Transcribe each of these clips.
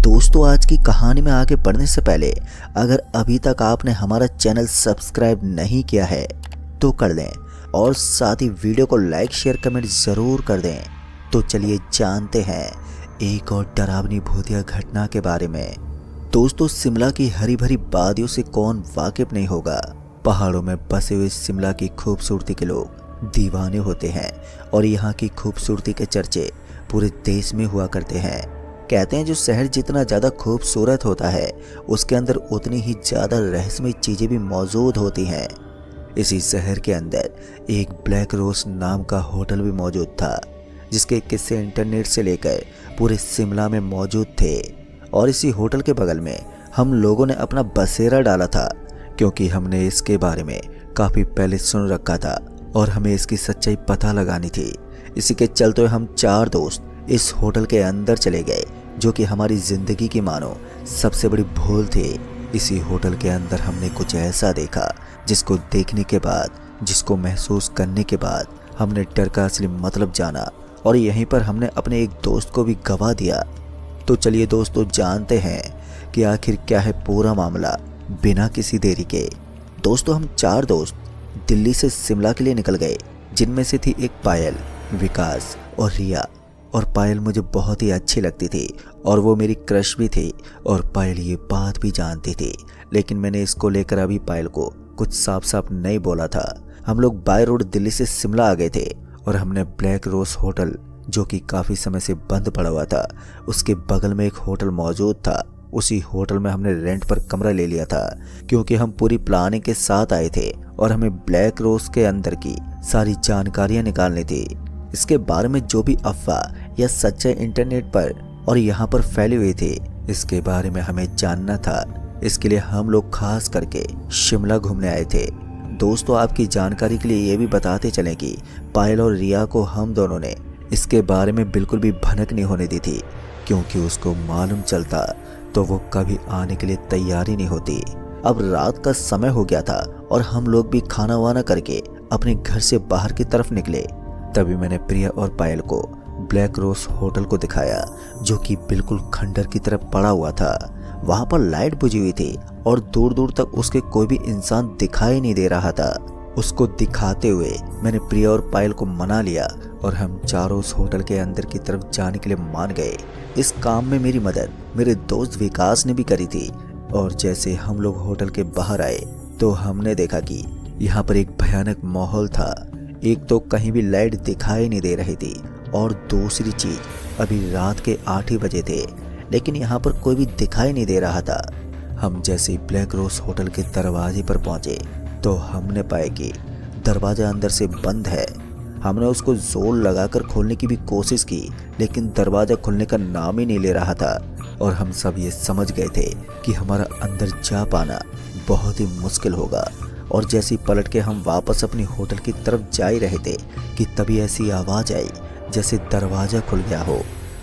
दोस्तों, आज की कहानी में आगे बढ़ने से पहले अगर अभी तक आपने हमारा चैनल सब्सक्राइब नहीं किया है तो कर लें और साथ ही वीडियो को लाइक शेयर कमेंट ज़रूर कर दें। तो चलिए जानते हैं एक और डरावनी भूतिया घटना के बारे में। दोस्तों, शिमला की हरी भरी वादियों से कौन वाकिफ नहीं होगा। पहाड़ों में बसे हुए शिमला की खूबसूरती के लोग दीवाने होते हैं और यहाँ की खूबसूरती के चर्चे पूरे देश में हुआ करते हैं। कहते हैं जो शहर जितना ज़्यादा खूबसूरत होता है उसके अंदर उतनी ही ज़्यादा रहस्यमय चीज़ें भी मौजूद होती हैं। इसी शहर के अंदर एक ब्लैक रोज नाम का होटल भी मौजूद था जिसके किस्से इंटरनेट से लेकर पूरे शिमला में मौजूद थे। और इसी होटल के बगल में हम लोगों ने अपना बसेरा डाला था क्योंकि हमने इसके बारे में काफ़ी पहले सुन रखा था और हमें इसकी सच्चाई पता लगानी थी। इसी के चलते हम 4 दोस्त इस होटल के अंदर चले गए जो कि हमारी ज़िंदगी की मानो सबसे बड़ी भूल थी। इसी होटल के अंदर हमने कुछ ऐसा देखा जिसको देखने के बाद, जिसको महसूस करने के बाद हमने डर का असली मतलब जाना और यहीं पर हमने अपने एक दोस्त को भी गवा दिया। तो चलिए दोस्तों, जानते हैं कि आखिर क्या है पूरा मामला बिना किसी देरी के। दोस्तों, हम 4 दोस्त दिल्ली से शिमला के लिए निकल गए, जिनमें से थी एक पायल, विकास और रिया। और पायल मुझे बहुत ही अच्छी लगती थी और वो मेरी क्रश भी थी और पायल ये बात भी जानती थी, लेकिन मैंने इसको लेकर अभी पायल को कुछ साफ साफ नहीं बोला था। हम लोग बाय रोड दिल्ली से शिमला आ गए थे और हमने ब्लैक रोज होटल, जो कि काफ़ी समय से बंद पड़ा हुआ था, उसके बगल में एक होटल मौजूद था। उसी होटल में हमने रेंट पर कमरा ले लिया था क्योंकि हम पूरी प्लानिंग के साथ आए थे और हमें ब्लैक रोज के अंदर की सारी जानकारियां निकालनी थी। इसके बारे में जो भी अफवाह या सच्चाई इंटरनेट पर और यहाँ पर फैली हुई थी, इसके बारे में हमें जानना था। इसके लिए हम लोग खास करके शिमला घूमने आए थे। दोस्तों, आपकी जानकारी के लिए ये भी बताते चलें कि पायल और रिया को हम दोनों ने इसके बारे में बिल्कुल भी भनक नहीं होने दी थी क्योंकि उसको मालूम चलता तो वो कभी आने के लिए तैयार ही नहीं होती। अब रात का समय हो गया था और हम लोग भी खाना वाना करके अपने घर से बाहर की तरफ निकले। तभी मैंने प्रिया और पायल को ब्लैक रोज होटल को दिखाया जो कि बिल्कुल खंडर की तरफ पड़ा हुआ था। वहां पर लाइट बुझी हुई थी और दूर दूर तक उसके कोई भी इंसान दिखाई नहीं दे रहा था। उसको दिखाते हुए मैंने प्रिया और पायल को मना लिया और हम चारों उस होटल के अंदर की तरफ जाने के लिए मान गए। इस काम में मेरी मदद मेरे दोस्त विकास ने भी करी थी। और जैसे हम लोग होटल के बाहर आए तो हमने देखा कि यहाँ पर एक भयानक माहौल था। एक तो कहीं भी लाइट दिखाई नहीं दे रही थी और दूसरी चीज, अभी रात के 8 ही बजे थे लेकिन यहाँ पर कोई भी दिखाई नहीं दे रहा था। हम जैसे ही ब्लैक रोज होटल के दरवाजे पर पहुंचे तो हमने पाया कि दरवाजा अंदर से बंद है। हमने उसको जोर लगाकर खोलने की भी कोशिश की लेकिन दरवाजा खुलने का नाम ही नहीं ले रहा था और हम सब ये समझ गए थे कि हमारा अंदर जा पाना बहुत ही मुश्किल होगा। और जैसे ही पलट के हम वापस अपनी होटल की तरफ जा ही रहे थे कि तभी ऐसी आवाज़ आई जैसे दरवाज़ा खुल गया हो।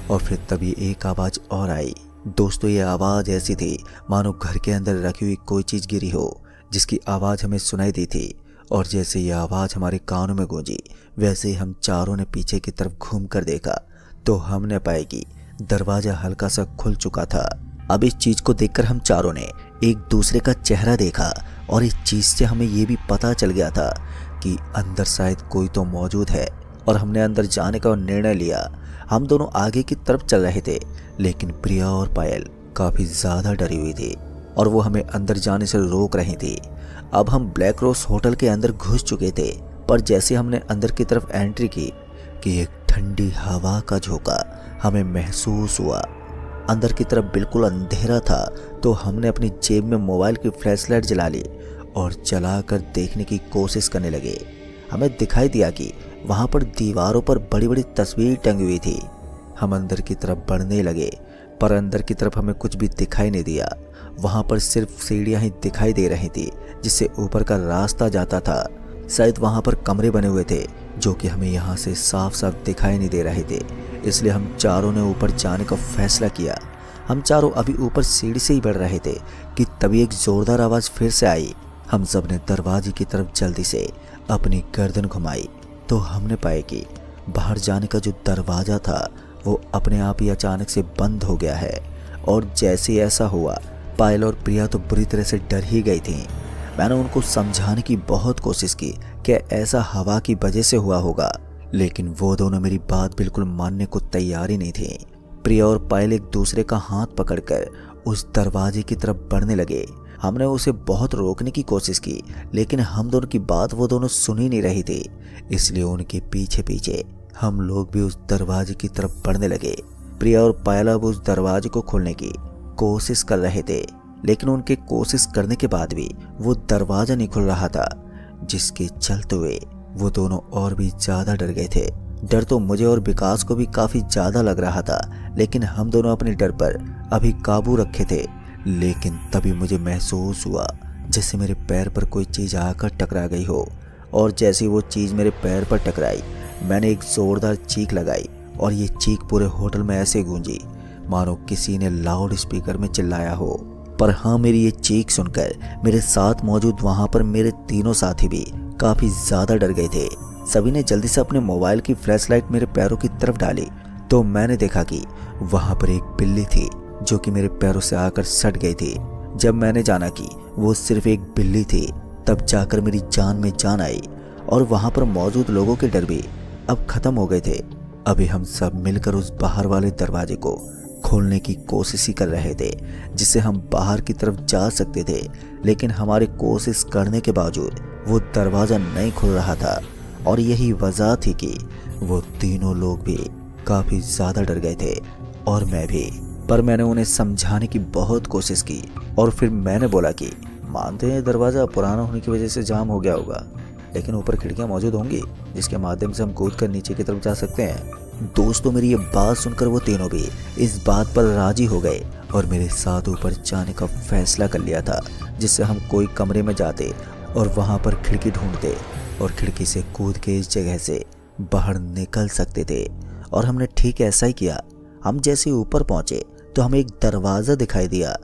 और फिर तभी एक आवाज़ और आई। दोस्तों, ये आवाज़ ऐसी थी मानो घर के अंदर रखी हुई कोई चीज़ गिरी हो, जिसकी आवाज़ हमें सुनाई दी थी। और जैसे ये आवाज़ हमारे कानों में गूंजी वैसे ही हम चारों ने पीछे की तरफ घूम कर देखा तो हमने पाया कि दरवाज़ा हल्का सा खुल चुका था। अब इस चीज़ को देखकर हम चारों ने एक दूसरे का चेहरा देखा और इस चीज़ से हमें ये भी पता चल गया था कि अंदर शायद कोई तो मौजूद है और हमने अंदर जाने का निर्णय लिया। हम दोनों आगे की तरफ चल रहे थे लेकिन प्रिया और पायल काफ़ी ज़्यादा डरी हुई थी और वो हमें अंदर जाने से रोक रही थी। अब हम ब्लैक रोज होटल के अंदर घुस चुके थे पर जैसे हमने अंदर की तरफ एंट्री की कि एक ठंडी हवा का झोंका हमें महसूस हुआ। अंदर की तरफ बिल्कुल अंधेरा था तो हमने अपनी जेब में मोबाइल की फ्लैशलाइट जला ली और चलाकर देखने की कोशिश करने लगे। हमें दिखाई दिया कि वहाँ पर दीवारों पर बड़ी बड़ी तस्वीर टंगी हुई थी। हम अंदर की तरफ बढ़ने लगे पर अंदर की तरफ हमें कुछ भी दिखाई नहीं दिया। वहाँ पर सिर्फ सीढ़ियाँ ही दिखाई दे रही थी जिससे ऊपर का रास्ता जाता था। शायद वहाँ पर कमरे बने हुए थे जो कि हमें यहाँ से साफ साफ दिखाई नहीं दे रहे थे। इसलिए हम चारों ने ऊपर जाने का फैसला किया। हम चारों अभी ऊपर सीढ़ी से ही बढ़ रहे थे कि तभी एक जोरदार आवाज़ फिर से आई। हम सब ने दरवाजे की तरफ जल्दी से अपनी गर्दन घुमाई तो हमने पाया कि बाहर जाने का जो दरवाज़ा था वो अपने आप ही अचानक से बंद हो गया है और जैसे ही ऐसा हुआ, पायल और प्रिया तो बुरी तरह से डर ही गई थी। मैंने उनको समझाने की बहुत कोशिश की कि ऐसा हवा की वजह से हुआ होगा, लेकिन वो दोनों मेरी बात बिल्कुल मानने को तैयार ही नहीं थे। प्रिया और पायल एक दूसरे का हाथ पकड़कर उस दरवाजे की तरफ बढ़ने लगे। हमने उसे बहुत रोकने की कोशिश की, लेकिन हम दोनों की बात वो दोनों सुन ही नहीं रही थी। इसलिए उनके पीछे पीछे हम लोग भी उस दरवाजे की तरफ बढ़ने लगे। प्रिया और पायल अब उस दरवाजे को खोलने की कोशिश कर रहे थे, लेकिन उनके कोशिश करने के बाद भी वो दरवाजा नहीं खुल रहा था, जिसके चलते हुए वो दोनों और भी ज्यादा डर गए थे। डर तो मुझे और विकास को भी काफी ज्यादा लग रहा था, लेकिन हम दोनों अपने डर पर अभी काबू रखे थे। लेकिन तभी मुझे महसूस हुआ जैसे मेरे पैर पर कोई चीज आकर टकरा गई हो, और जैसे वो चीज मेरे पैर पर टकराई, मैंने एक जोरदार चीख लगाई और ये चीख पूरे होटल में ऐसे गूंजी मानो किसी ने लाउड स्पीकर में चिल्लाया हो। पर हाँ, मेरी ये चीख सुनकर मेरे साथ मौजूद वहां पर मेरे तीनों साथी भी काफी ज्यादा डर गए थे। सभी ने जल्दी से अपने मोबाइल की फ्लैशलाइट मेरे पैरों की तरफ डाली, तो मैंने देखा कि वहां पर एक बिल्ली थी जो कि मेरे पैरों से आकर सट गई थी। जब मैंने जाना कि वो सिर्फ एक बिल्ली थी, तब जाकर मेरी जान में जान आई और वहां पर मौजूद लोगों के डर भी अब खत्म हो गए थे। अभी हम सब मिलकर उस बाहर वाले दरवाजे को खोलने की कोशिश ही कर रहे थे, जिससे हम बाहर की तरफ जा सकते थे, लेकिन हमारी कोशिश करने के बावजूद वो दरवाजा नहीं खुल रहा था। और यही वजह थी कि वो तीनों लोग भी काफी ज्यादा डर गए थे, और मैं भी। पर मैंने उन्हें समझाने की बहुत कोशिश की, और फिर मैंने बोला कि मानते हैं दरवाजा पुराना होने की वजह से जाम हो गया होगा, लेकिन ऊपर खिड़कियां मौजूद होंगी जिसके माध्यम से हम कूद कर नीचे की तरफ जा सकते हैं। दोस्तों, मेरी ये बात सुनकर वो तीनों भी इस बात पर राजी हो गए और मेरे साथ ऊपर जाने का फैसला कर लिया था, जिससे हम कोई कमरे में जाते और वहां पर खिड़की ढूंढते और खिड़की से कूद के इस जगह से बाहर निकल सकते थे। और हमने ठीक ऐसा ही किया। हम जैसे ऊपर पहुंचे तो हमें एक दरवाजा दिखाई दिया,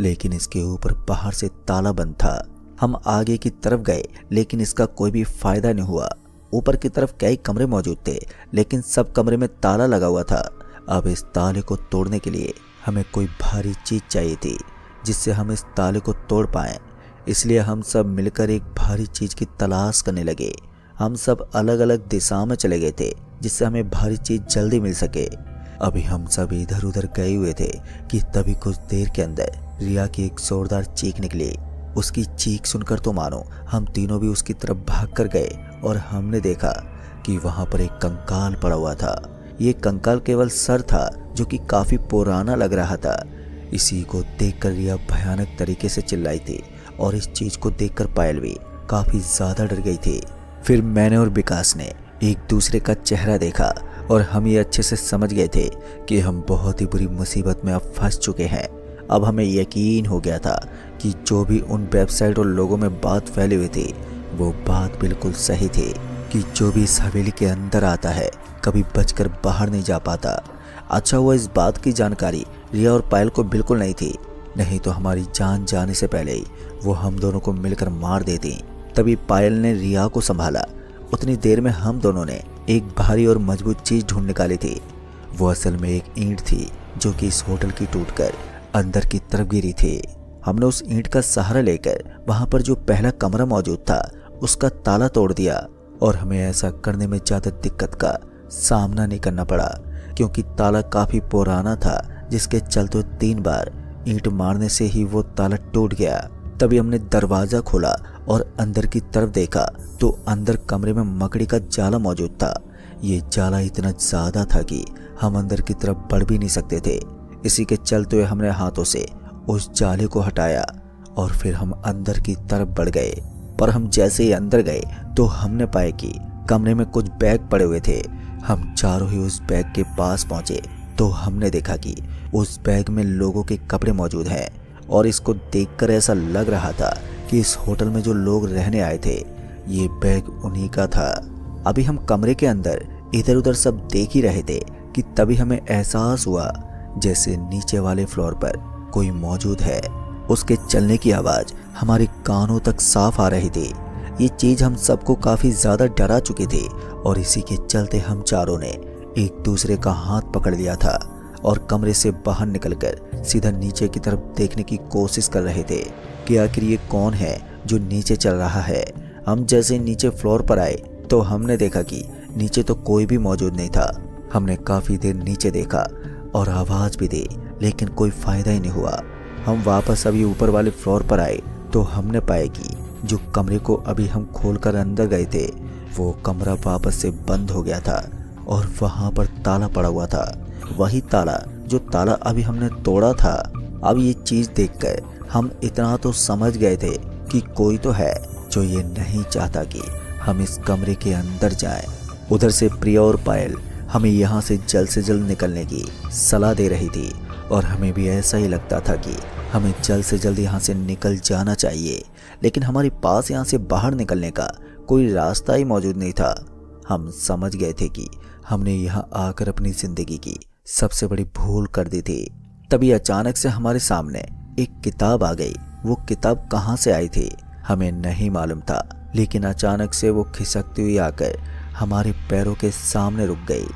लेकिन इसके ऊपर बाहर से ताला बंद था। हम आगे की तरफ गए, लेकिन इसका कोई भी फायदा नहीं हुआ। ऊपर की तरफ कई कमरे मौजूद थे, लेकिन सब कमरे में ताला लगा हुआ था। अब इस ताले को तोड़ने के लिए हमें कोई भारी चीज चाहिए थी, जिससे हम इस ताले को तोड़ पाएं। इसलिए हम सब मिलकर एक भारी चीज की तलाश करने लगे। हम सब अलग अलग दिशा में चले गए थे, जिससे हमें भारी चीज जल्दी मिल सके। अभी हम सब इधर उधर गए हुए थे कि तभी कुछ देर के अंदर रिया की एक जोरदार चीख निकली। उसकी चीख सुनकर तो मानो हम तीनों भी उसकी तरफ भाग कर गए, और हमने देखा कि वहां पर एक कंकाल पड़ा हुआ था। ये कंकाल केवल सर था, जो कि काफी पुराना लग रहा था। इसी को देखकर रिया भयानक तरीके से चिल्लाई थी, और इस चीज को देखकर पायल भी काफी ज्यादा डर गई थी। फिर मैंने और विकास ने एक दूसरे का चेहरा देखा, और हम ये अच्छे से समझ गए थे कि हम बहुत ही बुरी मुसीबत में अब फंस चुके हैं। अब हमें यकीन हो गया था कि जो भी उन वेबसाइट और लोगों में बात फैली हुई थी, वो बात बिल्कुल सही थी कि जो भी इस हवेली के अंदर आता है कभी बचकर बाहर नहीं जा पाता। अच्छा हुआ इस बात की जानकारी रिया और पायल को बिल्कुल नहीं थी, नहीं तो हमारी जान जाने से पहले ही वो हम दोनों को मिलकर मार देती। तभी पायल ने रिया को संभाला। उतनी देर में हम दोनों ने एक भारी और मजबूत चीज ढूंढ निकाली थी। वो असल में एक ईंट थी, जो कि इस होटल की टूटकर अंदर की तरफ गिरी थी। हमने उस ईंट का सहारा लेकर वहां पर जो पहला कमरा मौजूद था उसका ताला तोड़ दिया, और हमें ऐसा करने में ज्यादा दिक्कत का सामना नहीं करना पड़ा, क्योंकि ताला काफी पुराना था, जिसके चलते 3 बार ईंट मारने से ही वो ताला टूट गया। तभी हमने दरवाजा खोला और अंदर की तरफ देखा तो अंदर कमरे में मकड़ी का जाला मौजूद था। ये जाला इतना ज्यादा था कि हम अंदर की तरफ बढ़ भी नहीं सकते थे। इसी के चलते हुए हमने हाथों से उस जाले को हटाया और फिर हम अंदर की तरफ बढ़ गए। पर हम जैसे ही अंदर गए तो हमने पाया कि कमरे में कुछ बैग पड़े हुए थे। हम चारों ही उस बैग के पास पहुंचे तो हमने देखा कि उस बैग में लोगों के कपड़े मौजूद हैं, और इसको देखकर ऐसा लग रहा था कि इस होटल में जो लोग रहने आए थे, ये बैग उन्हीं का था। अभी हम कमरे के अंदर इधर उधर सब देख ही रहे थे कि तभी हमें एहसास हुआ जैसे नीचे वाले फ्लोर पर कोई मौजूद है। उसके चलने की आवाज हमारे कानों तक साफ आ रही थी। ये चीज हम सबको काफी ज्यादा डरा चुकी थी, और इसी के चलते हम चारों ने एक दूसरे का हाथ पकड़ लिया था और कमरे से बाहर निकलकर सीधा नीचे की तरफ देखने की कोशिश कर रहे थे कि आखिर ये कौन है जो नीचे चल रहा है। हम जैसे नीचे फ्लोर पर आए तो हमने देखा कि नीचे तो कोई भी मौजूद नहीं था। हमने काफ़ी देर नीचे देखा और आवाज़ भी दी, लेकिन कोई फ़ायदा ही नहीं हुआ। हम वापस अभी ऊपर वाले फ्लोर पर आए तो हमने पाया कि जो कमरे को अभी हम खोलकर अंदर गए थे वो कमरा वापस से बंद हो गया था और वहाँ पर ताला पड़ा हुआ था। वही ताला जो ताला अभी हमने तोड़ा था। अब ये चीज़ देखकर हम इतना तो समझ गए थे कि कोई तो है जो ये नहीं चाहता कि हम इस कमरे के अंदर जाएं। उधर से प्रिया और पायल हमें यहाँ से जल्द निकलने की सलाह दे रही थी और हमें भी ऐसा ही लगता था कि हमें जल्द से जल्द यहाँ से निकल जाना चाहिए, लेकिन हमारे पास यहाँ से बाहर निकलने का कोई रास्ता ही मौजूद नहीं था। हम समझ गए थे कि हमने यहाँ आकर अपनी ज़िंदगी की सबसे बड़ी भूल कर दी थी। तभी अचानक से हमारे सामने एक किताब आ गई। वो किताब कहाँ से आई थी हमें नहीं मालूम था, लेकिन अचानक से वो खिसकती हुई आकर हमारे पैरों के सामने रुक गई।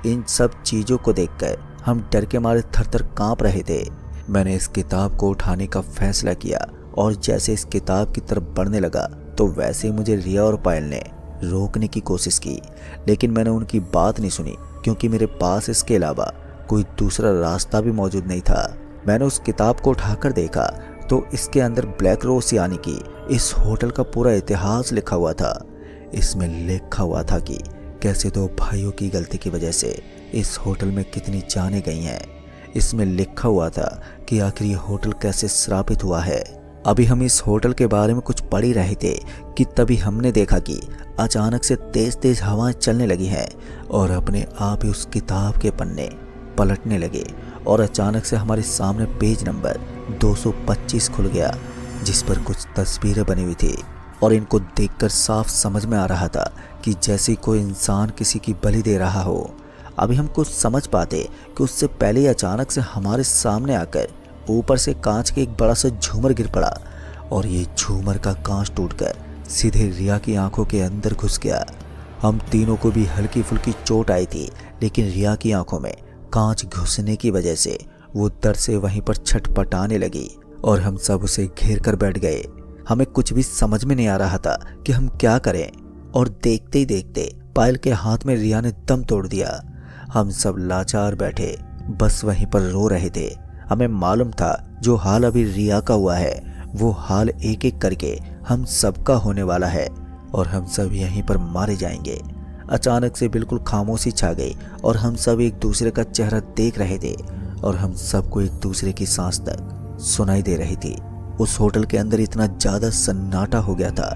इन सब चीज़ों को देखकर हम डर के मारे थर-थर काँप रहे थे। मैंने इस किताब को उठाने का फैसला किया और जैसे इस किताब की तरफ बढ़ने लगा तो वैसे ही मुझे रिया और पायल ने रोकने की कोशिश की, लेकिन मैंने उनकी बात नहीं सुनी क्योंकि मेरे पास इसके अलावा कोई दूसरा रास्ता भी मौजूद नहीं था। मैंने उस किताब को उठाकर देखा तो इसके अंदर ब्लैक रोज यानी कि इस होटल का पूरा इतिहास लिखा हुआ था। इसमें लिखा हुआ था कि कैसे दो भाइयों की गलती की वजह से इस होटल में कितनी जानें गई हैं। इसमें लिखा हुआ था कि आखिर ये होटल कैसे श्रापित हुआ है। अभी हम इस होटल के बारे में कुछ पढ़ ही रहे थे कि तभी हमने देखा कि अचानक से तेज तेज हवाएं चलने लगी हैं और अपने आप ही उस किताब के पन्ने पलटने लगे और अचानक से हमारे सामने पेज नंबर 225 खुल गया, जिस पर कुछ तस्वीरें बनी हुई थी और इनको देखकर साफ समझ में आ रहा था कि जैसे कोई इंसान किसी की बलि दे रहा हो। अभी हम कुछ समझ पाते कि उससे पहले ही अचानक से हमारे सामने आकर ऊपर से कांच के एक बड़ा सा झूमर गिर पड़ा और ये झूमर का कांच टूटकर सीधे रिया की आंखों के अंदर घुस गया। हम तीनों को भी हल्की फुल्की चोट आई थी, लेकिन रिया की आंखों में कांच घुसने की वजह से वो दर्द से वहीं पर छटपटाने लगी और हम सब उसे घेर कर बैठ गए। हमें कुछ भी समझ में नहीं आ रहा था कि हम क्या करें और देखते ही देखते पायल के हाथ में रिया ने दम तोड़ दिया। हम सब लाचार बैठे बस वहीं पर रो रहे थे। हमें मालूम था जो हाल अभी रिया का हुआ है वो हाल एक एक करके हम सबका होने वाला है और हम सब यहीं पर मारे जाएंगे। अचानक से बिल्कुल खामोशी छा गई और हम सब एक दूसरे का चेहरा देख रहे थे और हम सबको एक दूसरे की सांस तक सुनाई दे रही थी। उस होटल के अंदर इतना ज़्यादा सन्नाटा हो गया था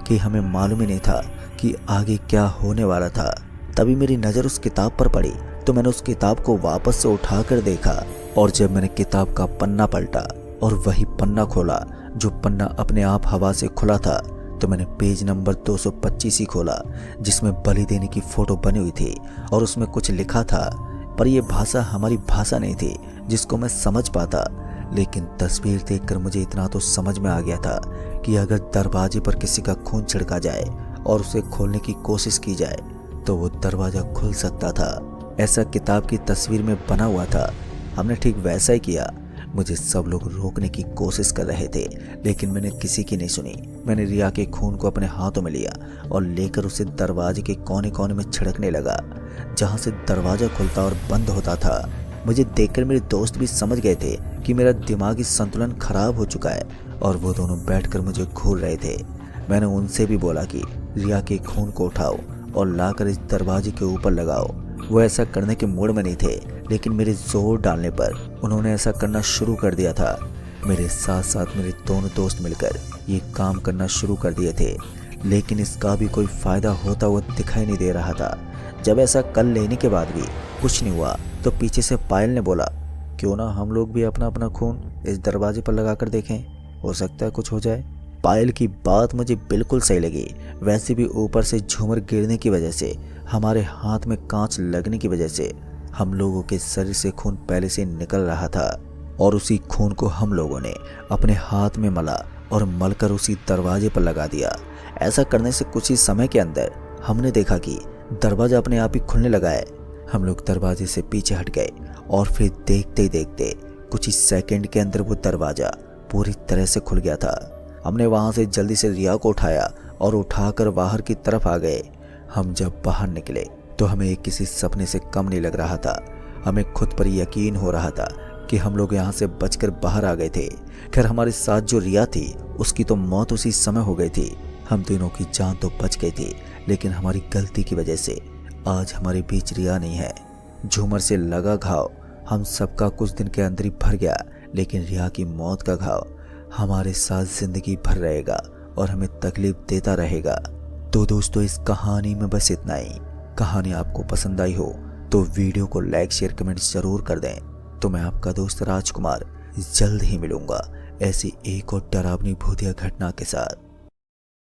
कि हमें मालूम ही नहीं था कि आगे क्या होने वाला था। तभी मेरी नज़र उस किताब पर पड़ी तो मैंने उस किताब को वापस से उठाकर देखा और जब मैंने किताब का पन्ना पलटा और वही पन्ना खोला जो पन्ना अपने आप हवा से खुला था, तो मैंने पेज नंबर 225 ही खोला जिसमें बलि देने की फ़ोटो बनी हुई थी और उसमें कुछ लिखा था, पर यह भाषा हमारी भाषा नहीं थी जिसको मैं समझ पाता। लेकिन तस्वीर देखकर मुझे इतना तो समझ में आ गया था कि अगर दरवाजे पर किसी का खून छिड़का जाए और उसे खोलने की कोशिश की जाए तो वो दरवाज़ा खुल सकता था। ऐसा किताब की तस्वीर में बना हुआ था। हमने ठीक वैसा ही किया। मुझे सब लोग रोकने की कोशिश कर रहे थे लेकिन मैंने किसी की नहीं सुनी। मैंने रिया के खून को अपने हाथों में लिया और लेकर उसे दरवाजे के कोने कोने में छिड़कने लगा जहाँ से दरवाज़ा खुलता और बंद होता था। मुझे देखकर मेरे दोस्त भी समझ गए थे कि मेरा दिमागी संतुलन खराब हो चुका है और वो दोनों बैठकर मुझे घूर रहे थे। मैंने उनसे भी बोला कि रिया के खून को उठाओ और लाकर इस दरवाजे के ऊपर लगाओ। वो ऐसा करने के मूड में नहीं थे लेकिन मेरे जोर डालने पर उन्होंने ऐसा करना शुरू कर दिया था। मेरे साथ साथ मेरे दोनों दोस्त मिलकर ये काम करना शुरू कर दिए थे लेकिन इसका भी कोई फ़ायदा होता हुआ दिखाई नहीं दे रहा था। जब ऐसा कर लेने के बाद भी कुछ नहीं हुआ तो पीछे से पायल ने बोला, क्यों ना हम लोग भी अपना अपना खून इस दरवाजे पर लगा कर देखें, हो सकता है कुछ हो जाए। पायल की बात मुझे बिल्कुल सही लगी। वैसे भी ऊपर से झूमर गिरने की वजह से, हमारे हाथ में कांच लगने की वजह से हम लोगों के शरीर से खून पहले से निकल रहा था और उसी खून को हम लोगों ने अपने हाथ में मला और मलकर उसी दरवाजे पर लगा दिया। ऐसा करने से कुछ ही समय के अंदर हमने देखा कि दरवाज़ा अपने आप ही खुलने लगा है। हम लोग दरवाजे से पीछे हट गए और फिर देखते ही देखते कुछ ही सेकंड के अंदर वो दरवाजा पूरी तरह से खुल गया था। हमने वहां से जल्दी से रिया को उठाया और उठाकर बाहर की तरफ आ गए। हम जब बाहर निकले तो हमें किसी सपने से कम नहीं लग रहा था। हमें खुद पर यकीन हो रहा था कि हम लोग यहाँ से बचकर बाहर आ गए थे। खैर हमारे साथ जो रिया थी उसकी तो मौत उसी समय हो गई थी। हम तीनों की जान तो बच गई थी, लेकिन हमारी गलती की वजह से आज हमारे बीच रिया नहीं है। झूमर से लगा घाव हम सबका कुछ दिन के अंदर ही भर गया, लेकिन रिया की मौत का घाव हमारे साथ जिंदगी भर रहेगा और हमें तकलीफ देता रहेगा। तो दोस्तों इस कहानी में बस इतना ही। कहानी आपको पसंद आई हो तो वीडियो को लाइक शेयर कमेंट जरूर कर दें। तो मैं आपका दोस्त राजकुमार जल्द ही मिलूंगा ऐसी एक और डरावनी भूतिया घटना के साथ।